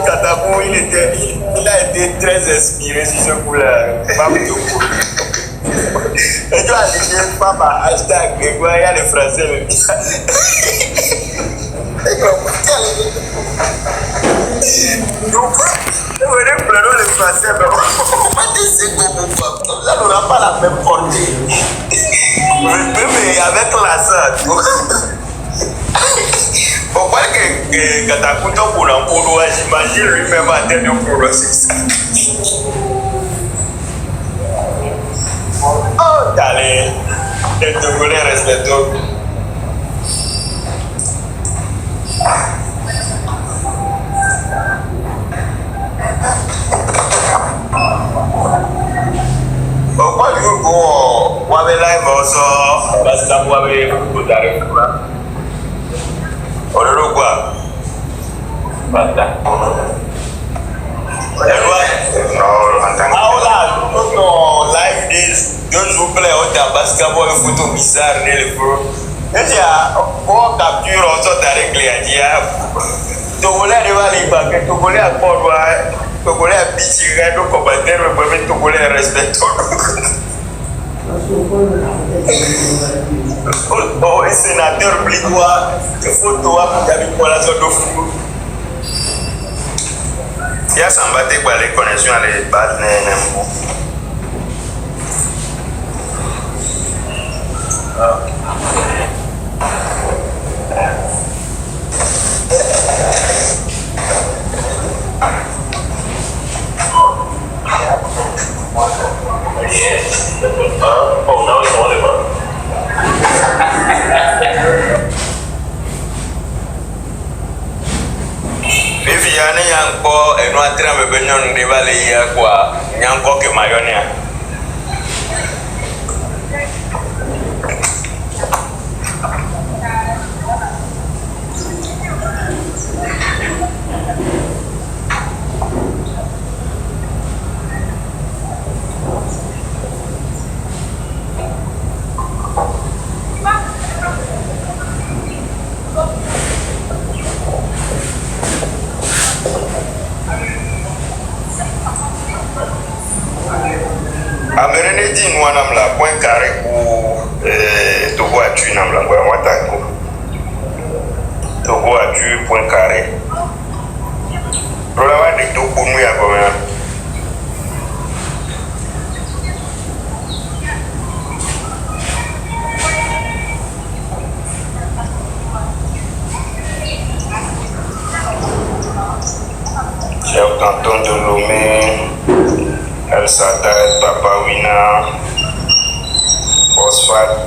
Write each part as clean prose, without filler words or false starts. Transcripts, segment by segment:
Katabou, il a été très inspiré sur ce coup-là. Et tu as dit, papa, hashtag, il y a les Français. Donc, je venais pleurer les Français, mais on m'a dit c'est comme ça n'aura pas la même portée. Mais avec l'accent. Pourquoi que Katakuto pour l'emploi, j'imagine lui-même en train de prononcer ça. Oh, allez, les Togolais respectons. Pourquoi du coup, on avait là, parce qu'on avait beaucoup d'arrêt. On le voit. Non, live deux jours plein, on t'a basketball, une photo bizarre, les pros. Et il y a, on capture, on sort avec les adias. Togolais devant les baguettes, Togolais à Port-Royal, Togolais à Pichiré, nos commentaires, le premier Togolais respectons. Oh, un sénateur blicois, photo avec la zone de fou. Il y a Sambaté pour les connexions à les partenaires. Oh, now it's on it, Viviane yanko et nous attirons le beignon de valer quoi, yanko que mayonnaise. Amériné dit nous avons la point carré pour Togo à tuer nam la moi tako. Togo à tuer point carré. Problème de Togo nous ya combien? Chef canton de Lomé. El Sadad, Papa Wina, Phosphate.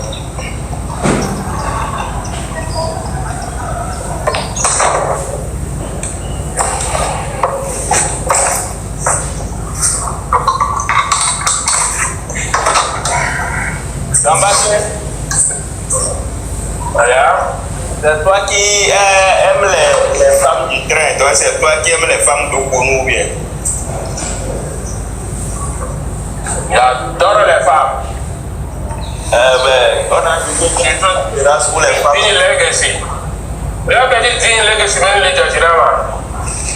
C'est toi qui aime les femmes du train, donc c'est toi qui aimes les femmes de Kounou bien. J'adore les femmes. On a dit que tu races pour les femmes. Une legacy. Regarde quand tu dis une legacy, même les gens là.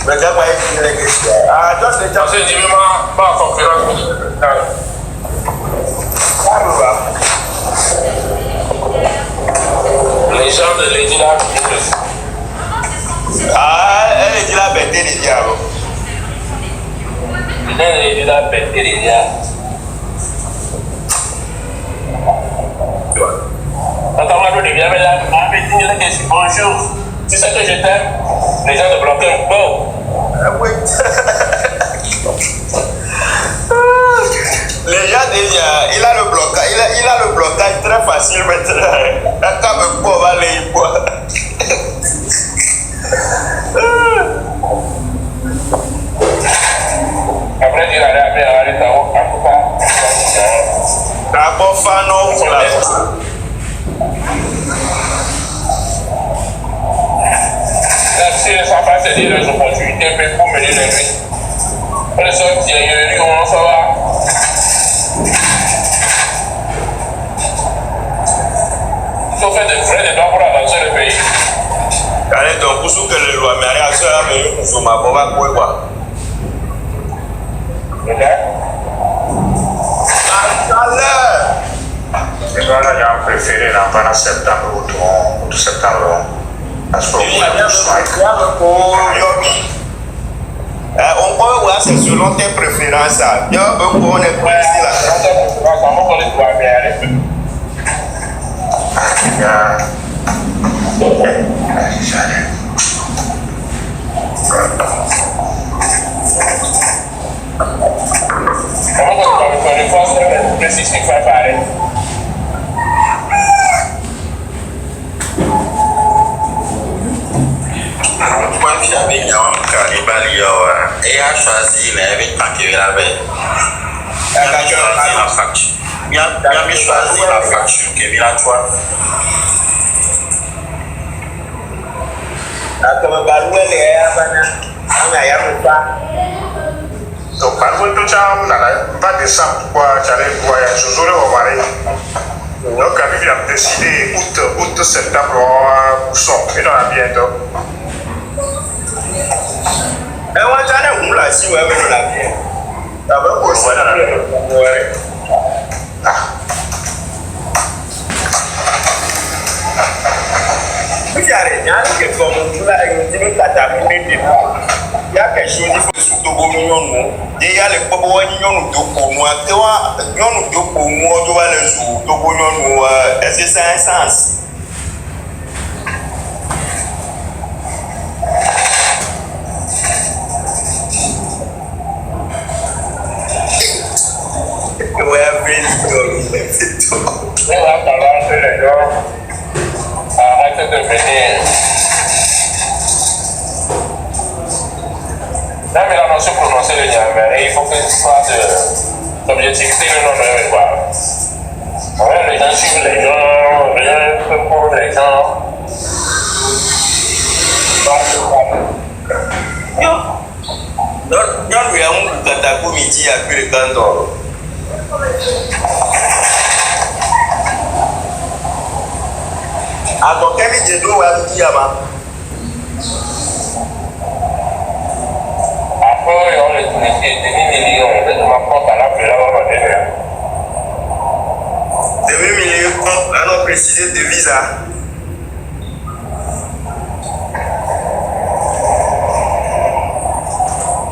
Mais t'as pas une legacy. Ah, toi c'est déjà. C'est du moment pas en concurrence. Les gens de Lady là. Ah, elle est dit la bête des diables. Elle est dit la bête des diables. Quand on m'a dit, viens là, bonjour, tu sais que je t'aime. Les gens te bloquent un peu. Oui. Les gens disent, il a le blocage très facile maintenant. Quand même, on va aller boire. Après, il a arrêté en tout cas. D'abord, Fano, pour la si ça passe des opportunités pour mener les nuits. On est sorti, il y a eu on s'en va. faut faire des frais de droits pour avancer le pays. Allez, donc, pour ce que le loi, mais à ça, mais je m'en vais quoi. Voilà, il y a un préféré là, pendant septembre ou tout septembre. Parce que on peut voir, c'est selon tes préférences. Il y a un peu on est précis là. Et a choisi les paquets avec. Il a choisi la facture. Il a choisi la facture que il a toi. donc, par contre, tout ça, on a pas décembre, quoi, j'allais voyager, je jouerai au mari. Donc, quand il a décidé, août, septembre, on Bousson, et on a bientôt. Et on va aller où là, si on va venir là bien. Ça va pour ça. Ouais. Il y a des gens qui sont là, ils disent que la table est il y a quelque chose qu'il faut surtout au million. Il y a les pauvres millions de pour tu vois, millions de pour moi, tu vois les jours, de millions, est-ce que ça a un sens? Arrête de venir. Là, mais là, on se prononcer le Niamey. Il faut que ce soit d'objectivité, le nom de quoi. Ouais, les gens suivent les gens, rien pour les gens. Non, lui a un katakou midi à plus le canton. Attends, quel est le dos à Diama? Après, on est tous les demi-millions. On ma compte à la plus là, on va venir. Demi-million, là, on précise de visa.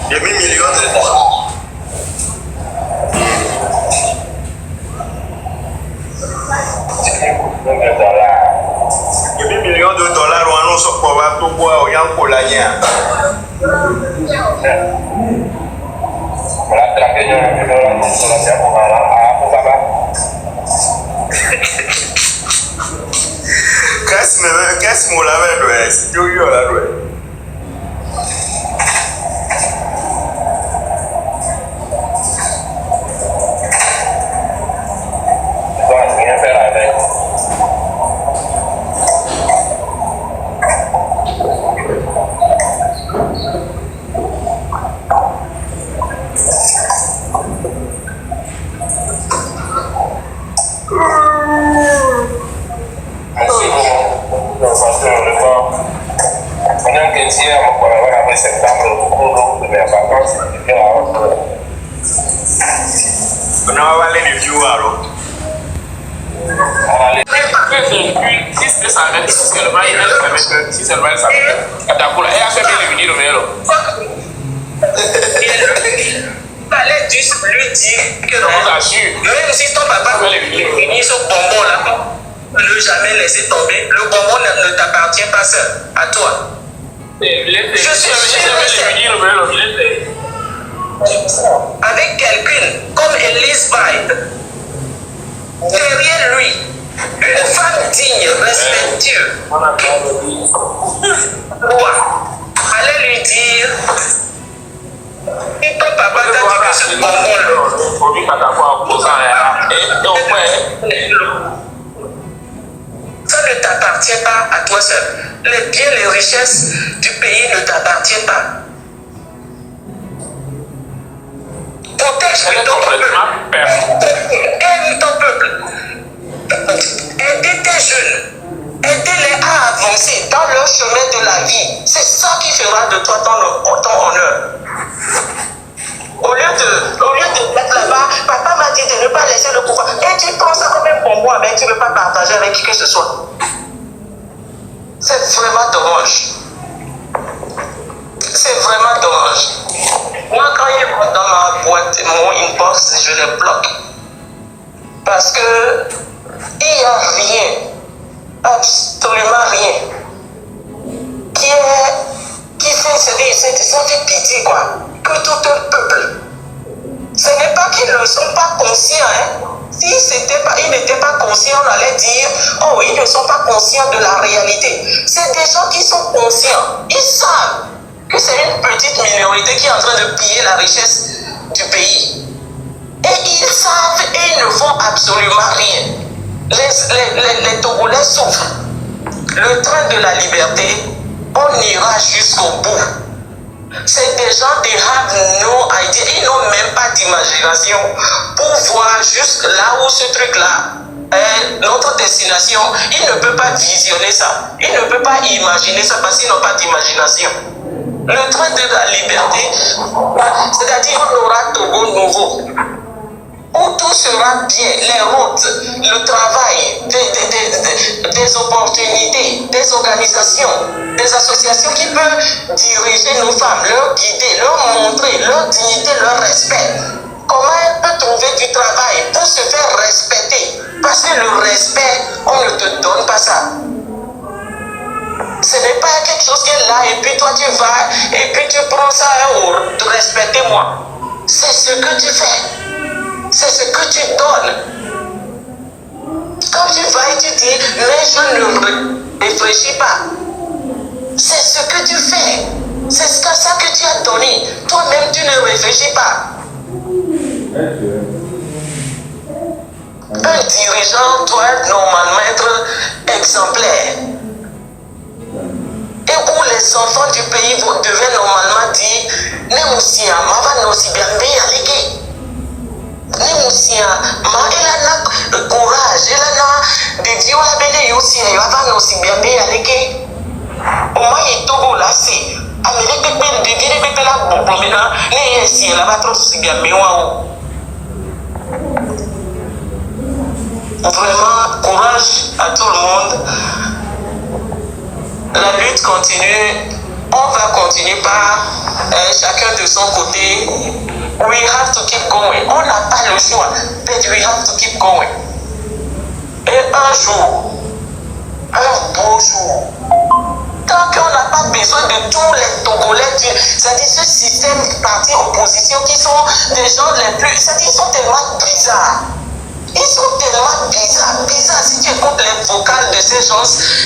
Demi-million de dollars. Demi-million de dollars, on annonce pour voir tout quoi, on y a un colagien. Voilà, la question, Qu'est-ce que vous l'avez, c'est tout, il y a là, si c'est vrai, ça va. Katakula, et après, bien venir au vélo. Fallait juste lui dire que même si ton papa finit ce bonbon là, ne jamais laisser tomber. Le bonbon ne t'appartient pas seul, à toi. Je suis sûr avec quelqu'un comme Elise Bide, derrière lui, une femme digne, respectueuse. Allez lui dire, et ton papa t'a dit que ce bonbon ça ne t'appartient pas à toi seul. Les biens, les richesses du pays ne t'appartiennent pas. Protège ton peuple. Aime ton peuple. Aidez tes jeunes. le chemin de la vie. C'est ça qui fera de toi ton honneur. Au lieu de mettre là-bas, papa m'a dit de ne pas laisser le pouvoir. Et tu prends ça comme un bonbon, mais tu ne veux pas partager avec qui que ce soit. C'est vraiment dommage. C'est vraiment dommage. Moi, quand il rentre dans ma boîte, mon inbox, je le bloque. Parce que il n'y a rien, absolument rien, qui ça fait pitié, quoi. Que tout un peuple. Ce n'est pas qu'ils ne sont pas conscients, hein. Si ils n'étaient pas conscients, on allait dire, oh, ils ne sont pas conscients de la réalité. C'est des gens qui sont conscients. Ils savent que c'est une petite minorité qui est en train de piller la richesse du pays. Et ils savent et ils ne font absolument rien. Les Togolais souffrent. Le train de la liberté, on ira jusqu'au bout. C'est des gens qui have no idea. Ils n'ont même pas d'imagination pour voir juste là où ce truc-là est notre destination. Ils ne peuvent pas visionner ça. Ils ne peuvent pas imaginer ça parce qu'ils n'ont pas d'imagination. Le train de la liberté, c'est-à-dire on aura Togo nouveau, où tout sera bien, les routes, le travail, des opportunités, des organisations, des associations qui peuvent diriger nos femmes, leur guider, leur montrer leur dignité, leur respect. Comment elles peuvent trouver du travail pour se faire respecter? Parce que le respect, on ne te donne pas ça. Ce n'est pas quelque chose qui est là et puis toi tu vas et puis tu prends ça pour respecter-moi. C'est ce que tu fais. C'est ce que tu donnes. Quand tu vas et tu dis, mais je ne réfléchis pas. C'est ce que tu fais. C'est ça que tu as donné. Toi-même, tu ne réfléchis pas. Un dirigeant doit normalement être exemplaire. Et où les enfants du pays devaient normalement dire, ne moussia, ma va aussi bien allégué. Nemusia, ma elana courage, elana de Dieu a béni aussi, et va nous si bien avec au moins il togo là c'est Amérique de dire que la promena ne si elle va trop si bien mais vraiment courage à tout le monde. La lutte continue. On va continuer par chacun de son côté. We have to keep going. On n'a pas le choix, but we have to keep going. Et un jour, un beau jour, tant qu'on n'a pas besoin de tous les Togolais, c'est-à-dire ce système parti opposition qui sont des gens les plus, c'est-à-dire ils sont tellement bizarres. Ils sont tellement bizarres. Si tu écoutes les vocales de ces gens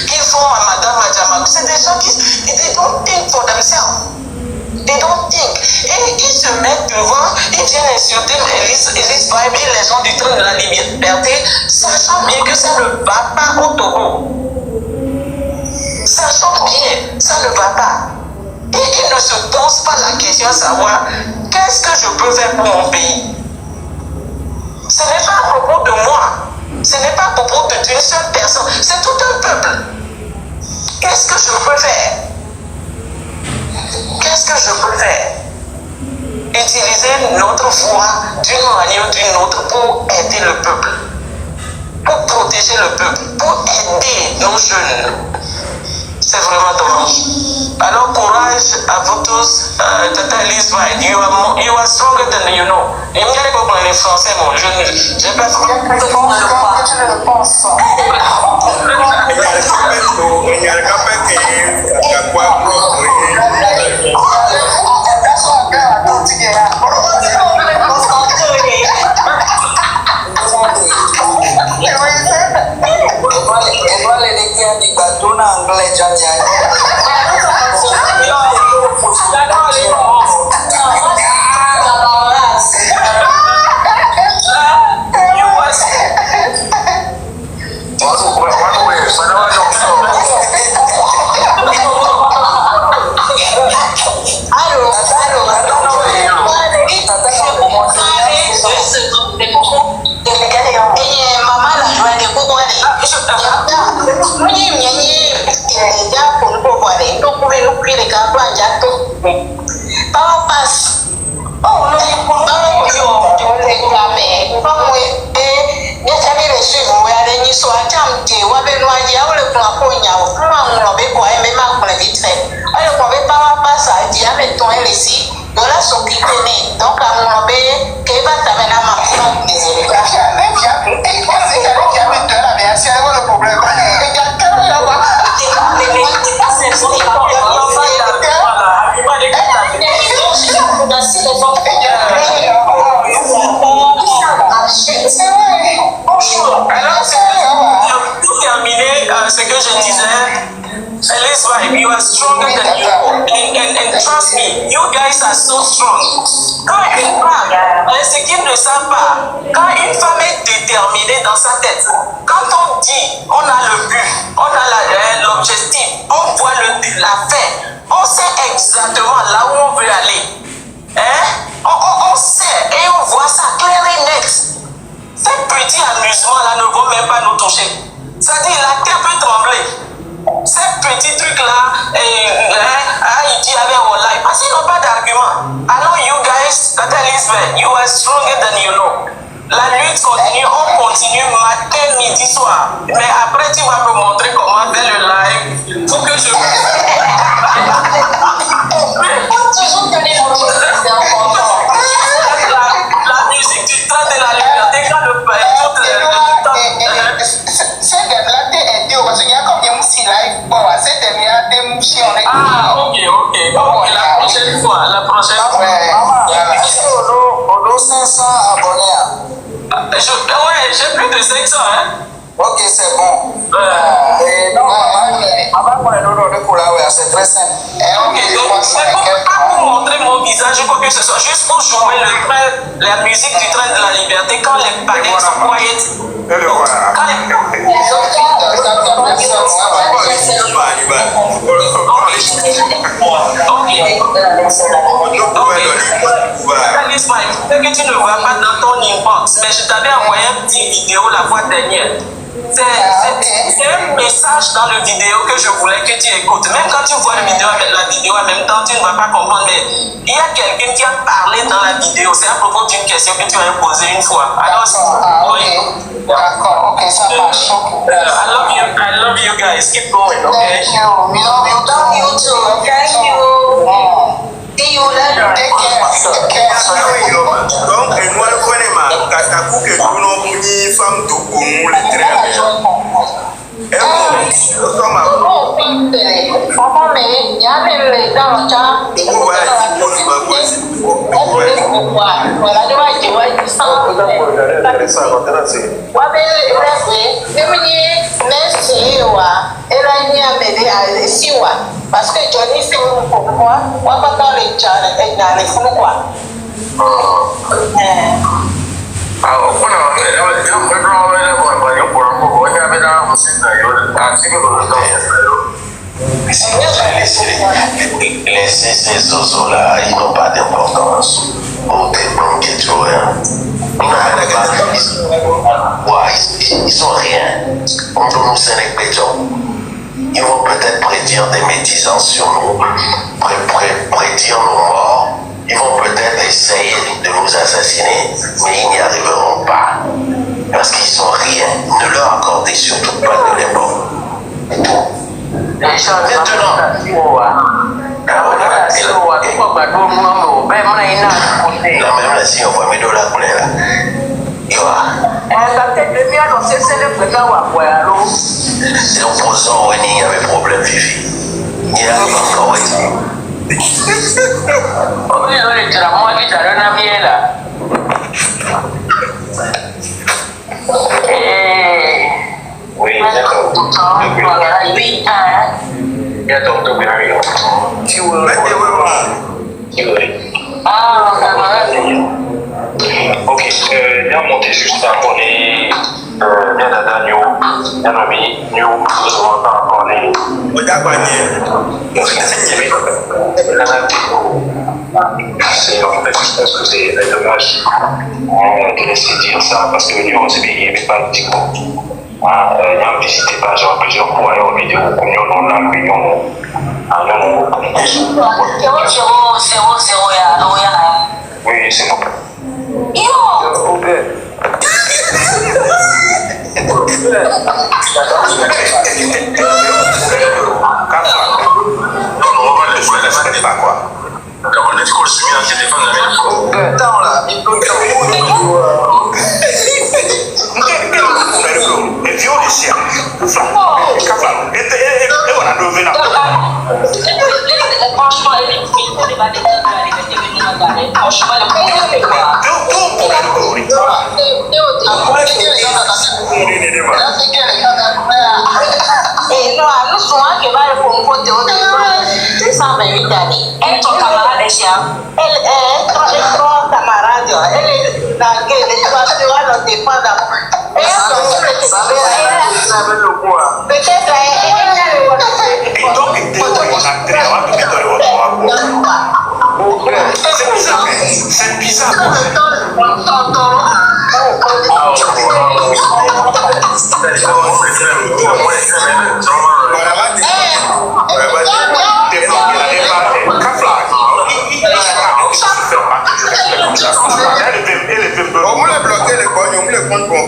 qui font à Madame Adjama, c'est des gens qui they don't think for themselves. They don't think. Et ils se mettent devant, ils viennent insulter Elise Vibe et les gens du train de la liberté, sachant bien que ça ne va pas au Togo. Sachant bien, ça ne va pas. Et ils ne se posent pas la question à savoir qu'est-ce que je peux faire pour mon pays. Ce n'est pas à propos de moi. Ce n'est pas à propos d'une seule personne. C'est tout un peuple. Qu'est-ce que je peux faire? Qu'est-ce que je peux faire? Utiliser notre voix d'une manière ou d'une autre pour aider le peuple. Pour protéger le peuple. Pour aider nos jeunes. C'est vraiment dommage. Alors courage à vous tous. Tata Elise Vibe, you are stronger than you know. Et vous allez comprendre les français, mon je n'ai pas ya pour nous voir les donc pour nous prier les gars pour un tout par passe oh non il faut pas que yo les gars comme et ya chabi les suivre on va aller ni soit jamté wa be no ya o le plan ko nya o ma on be ko e me ma ko le vite fait alors qu'on veut pas passer à dire avec ton ici dans la s'occuper donc à mon be que va t'amener à ma femme désolé c'est le problème. Pour terminer, ce que je disais, Ellis vibe, you are stronger than you and trust me, you guys are so strong. Quand une femme, ce qu'ils ne savent pas, quand une femme est déterminée dans sa tête, quand on dit, on a le but, on a l'objectif, on voit la fin, on sait exactement là où on veut aller. Hein? On sait et on voit ça clair et net. Ces petits amusements-là ne vont même pas nous toucher. C'est-à-dire, la terre peut trembler. Ces petits trucs-là, il dit avec Wallahi, parce qu'ils n'ont pas d'argument. Alors, you guys, you are stronger than you know. La lutte continue, on continue matin, midi, soir. Mais après, tu vas me montrer comment faire le live. Faut que je. Toujours donner c'est important. La musique du train de la liberté, quand le pays, tout c'est de la tête, parce qu'il y a comme des moussis live. Bon, c'est des moussis. Ah, ok. La prochaine fois. On a 500 abonnés. J'ai plus de 500, hein. Ok, c'est bon. C'est très simple. Ok, donc c'est pas pour montrer mon visage ou quoi que ce soit, juste pour jouer la musique du train de la liberté quand les panneaux sont quiet. Quand que tu ne vois pas dans ton inbox, mais je t'avais envoyé une petite vidéo la fois dernière. C'est un message dans la vidéo que je voulais que tu écoutes. Même quand tu vois la vidéo en même temps, tu ne vas pas comprendre. Mais il y a quelqu'un qui a parlé dans la vidéo. C'est à propos d'une question que tu as posée une fois. Alors, d'accord, ok, ça marche. I love you guys. Keep going, okay? Thank you. We love you too. Thank you. See you later. Take care. Donc, et moi, le connais, Katakou, que nous n'avons ni femme de Goumou, les très bien. Et bon, comme à vous. Maman, mais il y a les dans le temps. Voilà, tu vas dire, tu sens. Parce que Johnny, c'est pour moi, on va pas dans les jardins, dans les fous, quoi. Laissez ces oiseaux-là, ils n'ont pas d'importance. Au dépend que tu ils sont rien. On doit nous ils vont peut-être prédire des médisances sur nous, prédire nos morts. Ils vont peut-être essayer de nous assassiner, mais ils n'y arriveront pas. Parce qu'ils sont rien. Ne leur accordez surtout pas de l'effort. Maintenant, même là, si on voit mes dollars pour là, c'est l'opposant où il y avait problème, Fifi. Il y a encore oui, d'accord. Il y a donc de Mario. Tu veux. Ok, il y a monté juste à connaître. Il y a Daniel, il y a Nomi, nous avons encore les. C'est en fait, je pense que c'est dommage de laisser dire ça parce que nous, on s'est payé, mais pas le petit coup. Il y a visité par exemple plusieurs fois, il y a une vidéo qu'on a en réunion. Oui, c'est bon. Elle ton camarade est chien. Elle est ton camarade. Elle est la gueule. Elle va se voir dans tes pas d'amour. Peut-être Et donc, c'est bizarre. On l'a bloqué les cognes, on les compte bon.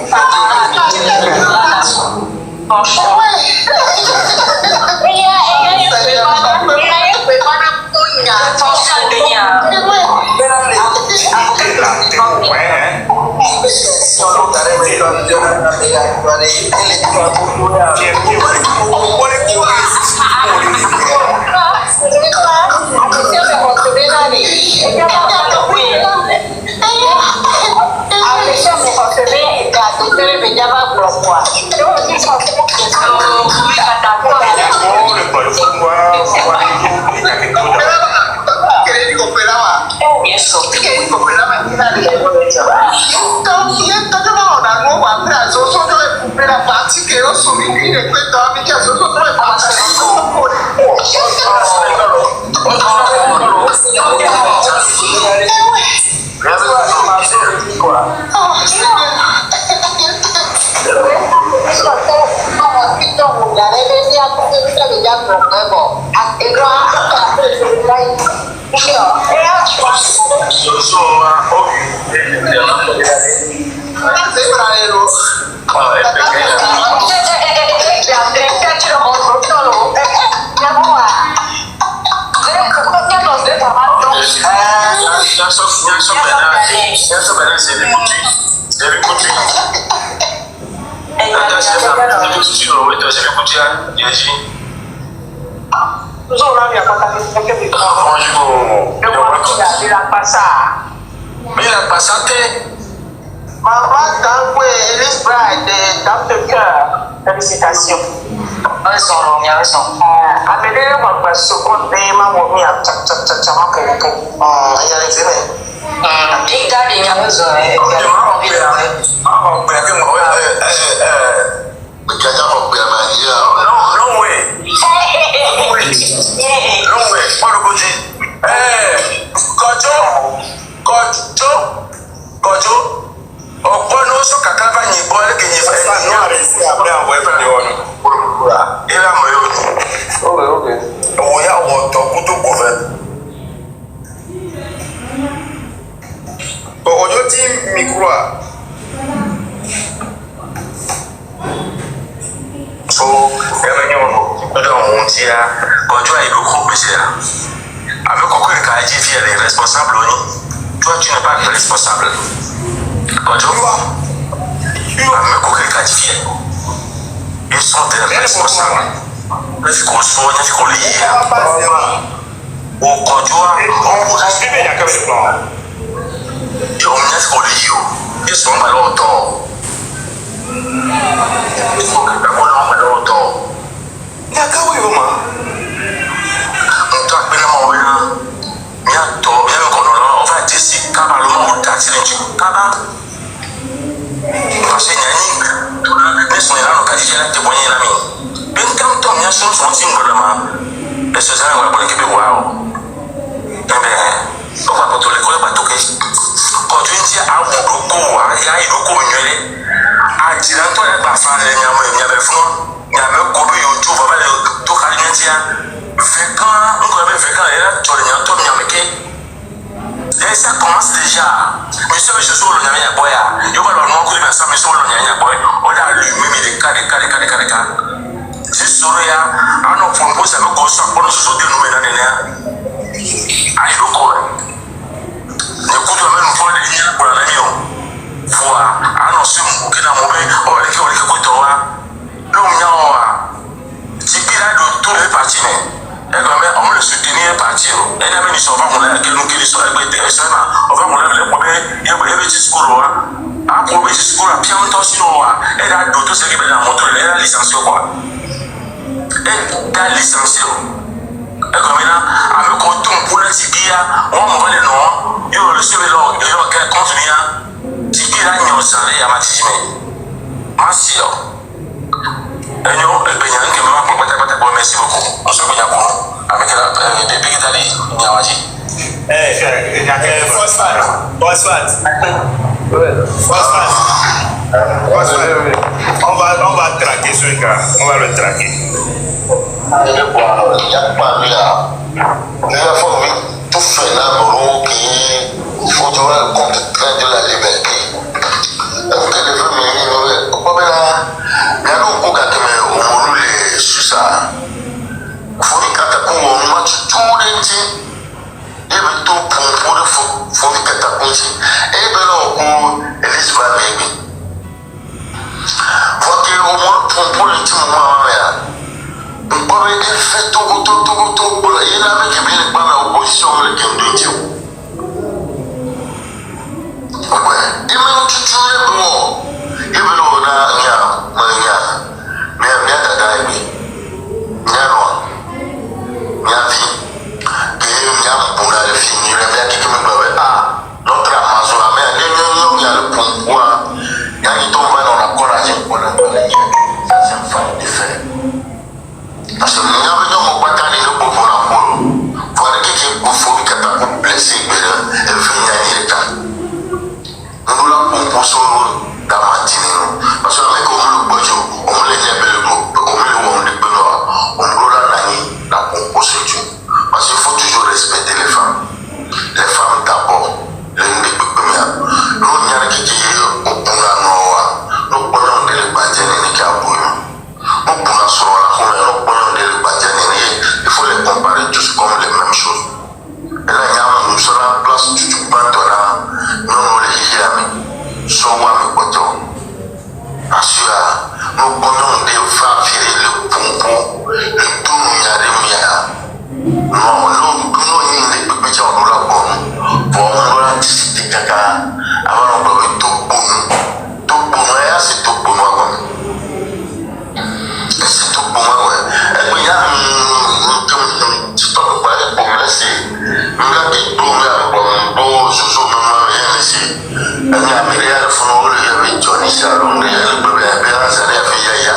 Félicitations. Toi, tu n'es pas responsable. Quand tu vois, ils sont des responsables. Parce qu'on soigne, parce qu'on lit. Au conjoint, on ils sont malheureux. Ils sont malheureux. Quand tu dis à fún nyàmé kọ́bí yóò tó bàbá yóò tó kárí ní tiẹ̀ fẹ́kàn nkọ́ bẹ fẹ́kàn yẹrẹ tọ̀lẹ̀ nyà tó nyàmé ké et ça commence déjà monsieur je suis le nyàmé yàgbọ́ yà yóò bá lọ nù ọkùnrin bẹ sá monsieur le nyàmé yàgbọ́ ó dà lù mímí de ká si sọ̀rọ̀ ya àná pọnpọ sàbẹ kọ sọ àpọnọ sọsọ dé numẹ náà nìyẹn ayé ló kọ ẹ ní kutu àmẹ nufọ de yẹn kura lẹni o fún wa àná sí mu kí náà mo bẹ ọ̀rẹ́kẹ́ kó tọ̀ wa lóun yà wọ́n wa ti bí náà do tó lè pàtì nẹ ẹgbẹ́ mẹ ọmọ lè sùn ní ẹ pàtì o ẹni àmì ní sọ ọba wọn lẹ kẹnu kiri sọ ẹgbẹ́ tẹ ẹsẹ náà ọba wọn lẹ kọ bẹ yẹ bẹ ti sukuru wa àpò bẹ ti sukuru àpìyàn tọ sínú wa ẹ dà do tó sẹgẹ bẹ náà mọtò rẹ ẹ dà lisansi wa da lisansi o ẹgbẹ̀mí àmì kan tó ń kúrẹ́ ti bí ya wọ́n mọ̀ lè nà yóò lè sóbi lọ yóò kẹ́ kọ́ntù ní ya ti bí ya nyọ̀ sàlẹ̀ yà má ti jí mi má sí ọ ẹ̀yọ́ ẹgbẹ̀yàn ń kẹ́mi wá pọ̀ pátápátá bọ́ mẹ́sì òkú ọ̀sọ́ gbẹ̀yà kọ́ àmì kẹ́lá the big daddy ní àwájí. On va traquer ce gars, on va le traquer. Il y a pas il a formé tout fait là, il faut jouer contre le train de la liberté. Donc, les femmes, on peut là, il y a un coup qui me roule sur ça. Il faut que on match tout le temps. Et bien, tout pour le faut que tu aies et bien, on Elise va baby. Faut que au moins pour le petit moment, on peut faire tout, il y en a qui viennent par l'opposition, mais qui ont deux tirs. Ouais, et même tu es bon. Et bien, on a, parce que nous avons pas tant de pour la polo. Voilà quelqu'un qui faut que tu aies blessé et venir à l'état. Nous l'avons pour dans la matinée. Parce que avec le bojo, on me la composition. Parce qu'il faut toujours respecter les femmes. Les femmes d'abord. Les premières. Nous, il y a qui est au point à Noah. Nous prenons des bâtiments qui ont nous pour la soirée, nous prenons des bâtiments. Il faut les comparer tous comme les mêmes choses. Et là, nous sommes en place du Bantora. Nous les amis. Souvent, parce que nous prenons des femmes le pompo, le tout nous non, nous les bébés qui ont la bonne. Pour nous anticiper caca, avant on doit tout bon, c'est tout bon. C'est tout bon, et puis, tu peux pas pour me laisser. Nous avons dit tout, bon, je suis même ici. Il y a des gens qui font le Johnny Sharon, il y a des bébés, il y a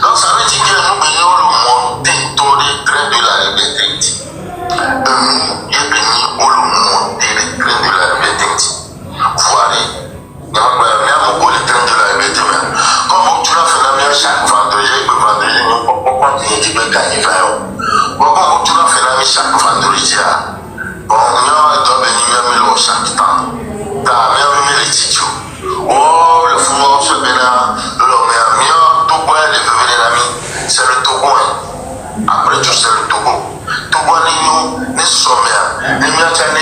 donc ça veut dire que nous venons le monter dans les trains de la liberté. Nous venons le monter les trains de la liberté. Voilà. Nous avons les trains de la liberté. Comme tu l'as fait chaque vendredi, nous pouvons continuer de gagner. Comme tu l'as fait chaque vendredi, bon, nous devons venir même chaque temps. Tu as même les titres. Oh, le fou, ce bénin, c'est le Togo. Après tout, c'est le Togo. Togo, nous sommes bien. Nous sommes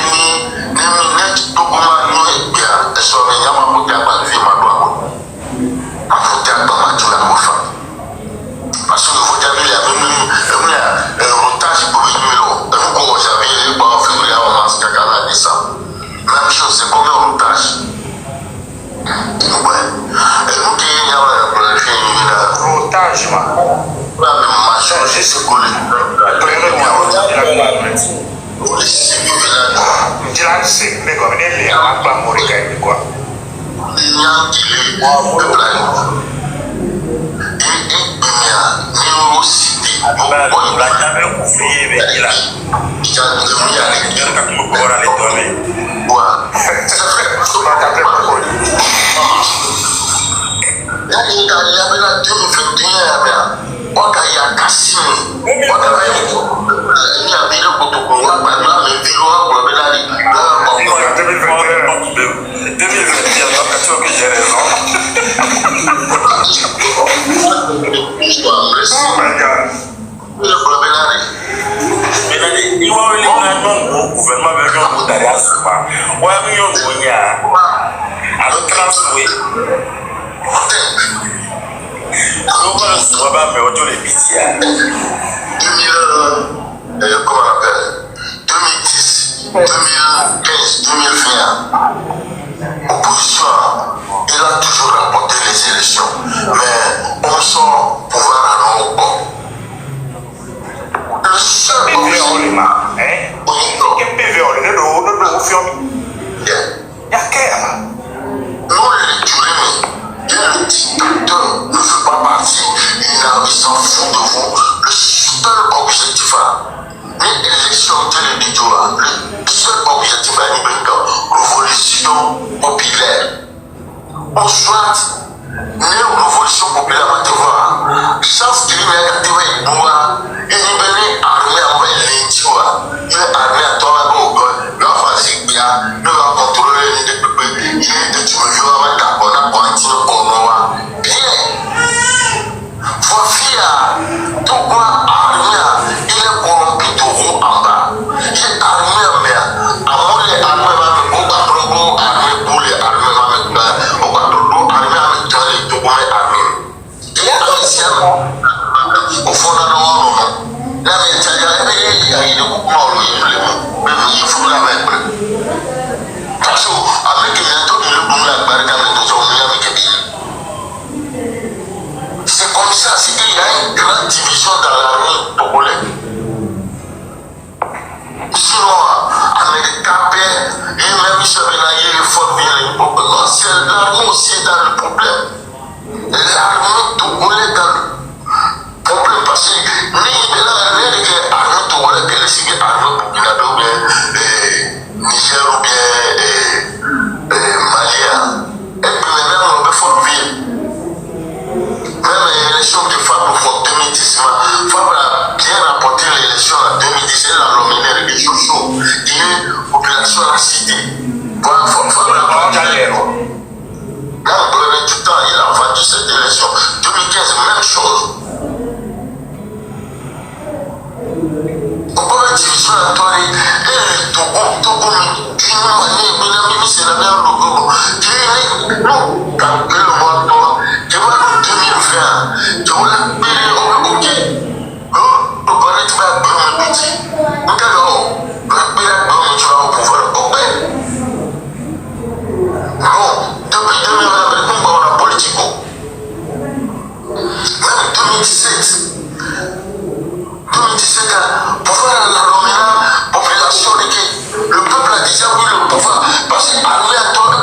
Togo, nous bien. Nous sommes bien. Nous parce que vous avez un routage pour même chose, c'est comme un routage. Ouais. Et nous qui avons Routage, je sais qu'on il y avait la 2021, on a eu un Kassim, on a eu un ville pour tout le monde, mais ville où on a eu 2021, donc tu vois que j'ai raison. Oh my God. Il va aller au gouvernement avec un bout d'arrière souvent. Ouais, mais on voit à l'autre transfert. On va le souvent, mais on les pitié. 2000, comment on appelle 2010, 2015, 2020, opposition, il a toujours rapporté les élections, mais on sort pouvoir à nos bords. Le seul PV on les marre, hein? Et PV on les donne, il y a qu'à. nous les jurés, et le dictateur ne fait pas partie, il s'en fout de vous. Le seul objectif, l'élection de l'éditoire, le seul objectif à une révolution populaire. On souhaite une révolution populaire à devoir. Chance qu'il y a des bois, il y a une armée à moi, il y a une armée à toi, il y a contrôler les peuples, il y a des tu me viens avec ta bonne apprenti de Konoa. Bien. Voici, tout quoi armée, il est corrompu de haut en bas. Il est armé, mais à moi, les armées, au Batrobo, armée pour les armées, au Batrobo, armée avec toi, les Togo, armée. Il y a un ancien, au fond de l'eau, là, mais il y a une coupement, il faut la mettre. Parce que, avec bientôt, il y a la barricade de son c'est comme ça, c'est qu'il y a une grande division dans l'armée togolaise. Sinon, Américain, et même si il faut bien les problèmes, non, c'est l'armée aussi dans le problème. L'armée togolaise dans le problème, parce que l'armée togolaise, c'est l'armée burkinabé ou bien Niger ou bien Mali. Et puis maintenant, on peut faire bien. Même l'élection de Fabio en 2010, Fabio a bien rapporté l'élection en 2010, elle a nominé les chouchous, qui est population à la cité. Voilà, Fabio a vendu. Dans le premier du temps, il a vendu cette élection. 2015, même chose. On peut mettre division à toi, et Togo, d'une manière, c'est la même logo. Non, quand le mois toi, tu vas en 2020, tu vas la payer au OK. Le bonnet va bien me petit. Donc alors, la payer tu vas au pouvoir. OK. Non, depuis 2020, on va la politique. Même 2017, pouvoir à la population, le peuple a déjà eu le pouvoir. Parce que l'armée a tourné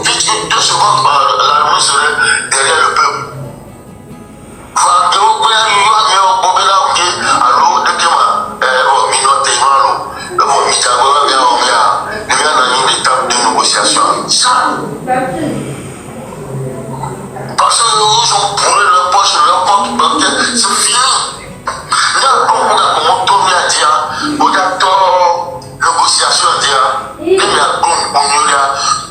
vite 2 secondes, l'armée serait derrière le peuple. Parce qu'ils ont brûlé leur poche, leur compte bancaire, c'est fini. Là, comment Tommy a dit, négociation a dit,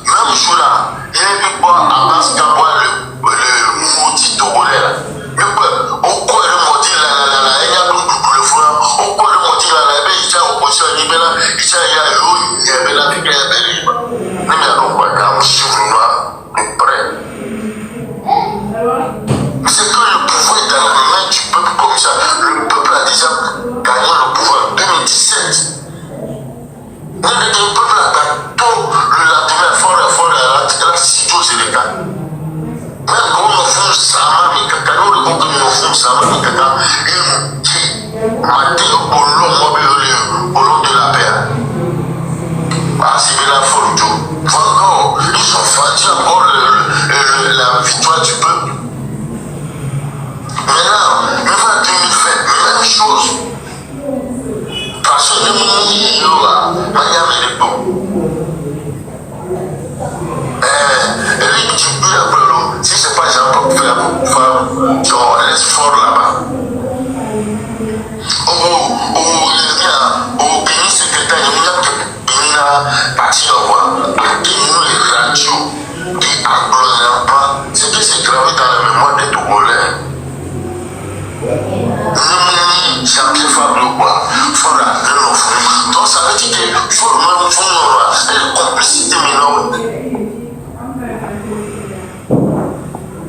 même jour là, il est pas femmes qui ont un espoir là-bas. Au Bénin secrétaire, il y a parti au revoir. Les radios qui agglomèrent pas, c'est que c'est gravé dans la mémoire des Togolais. Jean-Pierre Fabio, il faut la donner. Donc ça veut dire qu'il faut le faire une complicité mineure.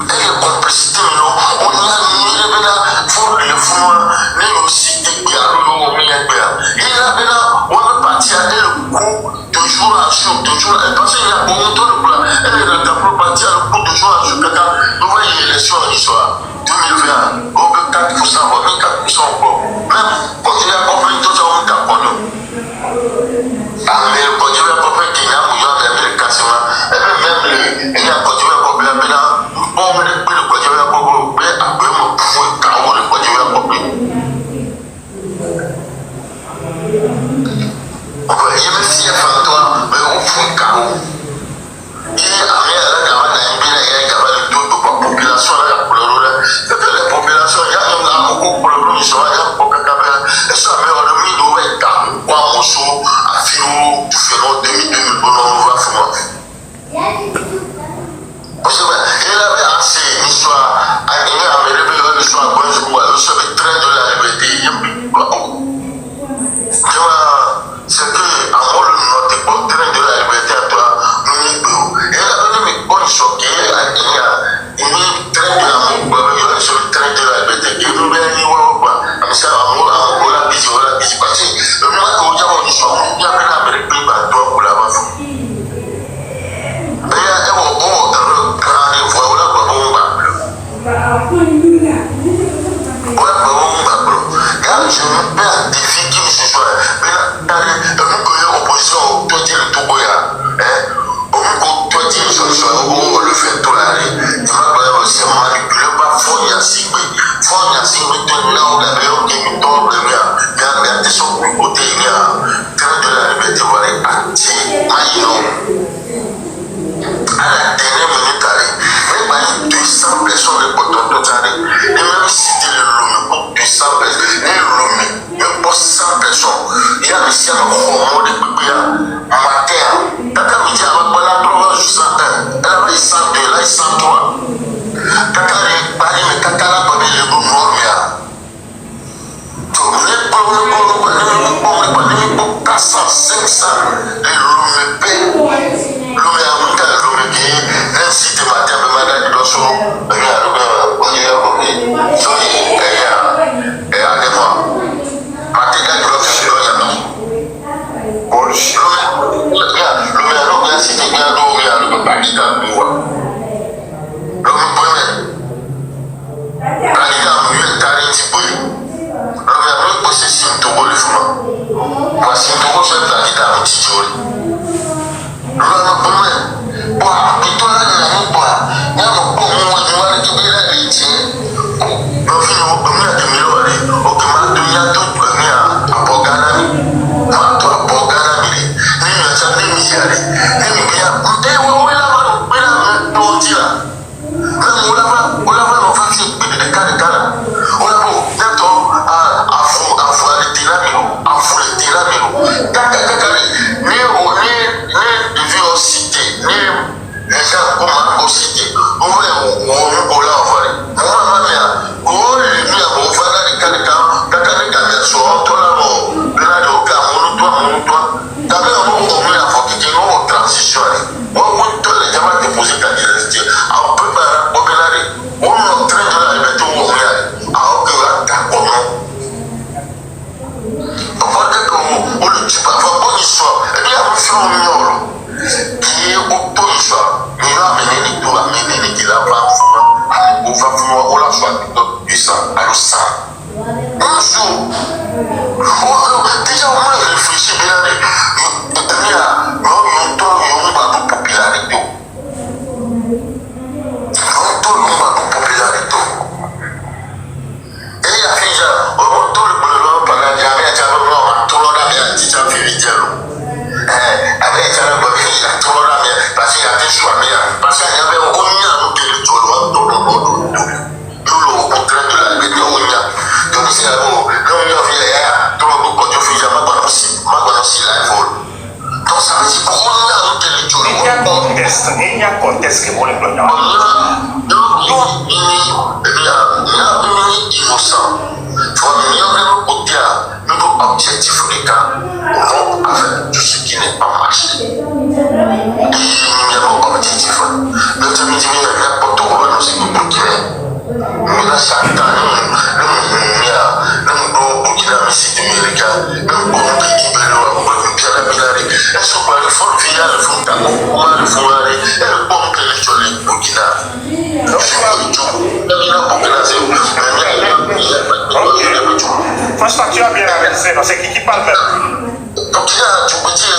Et la complicité mineure, on a mis il faut le faire, mais aussi des biens, il a bien, on est parti à le coup, toujours à jour, toujours à parce qu'il y a beaucoup de plans, elle est partie à le coup, toujours à jour, nous voyons l'élection en histoire, 2020, on peut 4%, on peut 4% encore, même quand il y a compris tout ça, on est d'accord. Ah, mais quand il y a compris qu'il y a un million de quasiment, et même il y a quand il y a compris, bon, le quand il y a compris, mais après, on peut carreau le quand il y a compris. Il me fier à toi, mais on fout carreau. Il y a la population, c'est que la population, il y a beaucoup de problèmes, il y a beaucoup de problèmes. Et ça, mais on a mis de l'eau, quoi, mon sou, à Filo, tout fait long, 2000, on va faire. Parce que, il avait assez, l'histoire, à gagner à me révéler l'histoire, quand je vois, je suis très de la liberté, c'est que, à moi, notre train de la liberté à toi, nous, et là, on est bon choqué, il y a une train de l'amour, sur le train de la liberté, et nous, ben, nous, comme ça, amour, la bise, parce que, le moment où il y a une histoire, il y a un Amérique, toi, pour la baffe. Et il y a un bon, dans le grand, voilà, bon, je me mets un défi qui me se soit. Mais là, nous opposition, toi, tu es le Togoya. Toi, tu es on le fait tout là. Il m'a aussi manipulé par Fonia Sigbe. Fonia Sigbe, tu es là où la meilleure qui me tombe, bien, tu sont plus côté, il y a train de la liberté, voilà, actif, maillot. À la dernière minute, même 200 personnes de Pototo, et même si tu es le Lomé, pour 200 personnes, même pour 100 personnes, il y a aussi un hormone de Bibia, matin, Tata Midi a la 3 jusqu'à 1, elle avait 102, là il 103. Tata Bali, mais Tata la Babi, le bon noir, les 400, 500, les Lomé, ainsi de matin, mais madame, il son parce qu'il y avait un c'est là où l'homme vient là, tout le monde peut faire ma bonne aussi là, donc ça veut dire qu'on a un territoire. Il y a un contexte que vous voulez donner. Innocent. Tu vois, mais il y a vraiment côté notre objectif fréquent, non avec tout ce qui n'est pas marché. Et il y a un objectif. Le temps dit, il y a n'importe quoi, nous c'est pour Burkina. Mais là, chaque année, le Burkina, mais c'est américain, le Congo, le Pierre Milari, elles sont pas les fonds via le fonds Tago, le fonds Rari, et le Congo, le Burkina. Franchement, tu as bien analysé, c'est qui parle même. Donc, tu peux dire,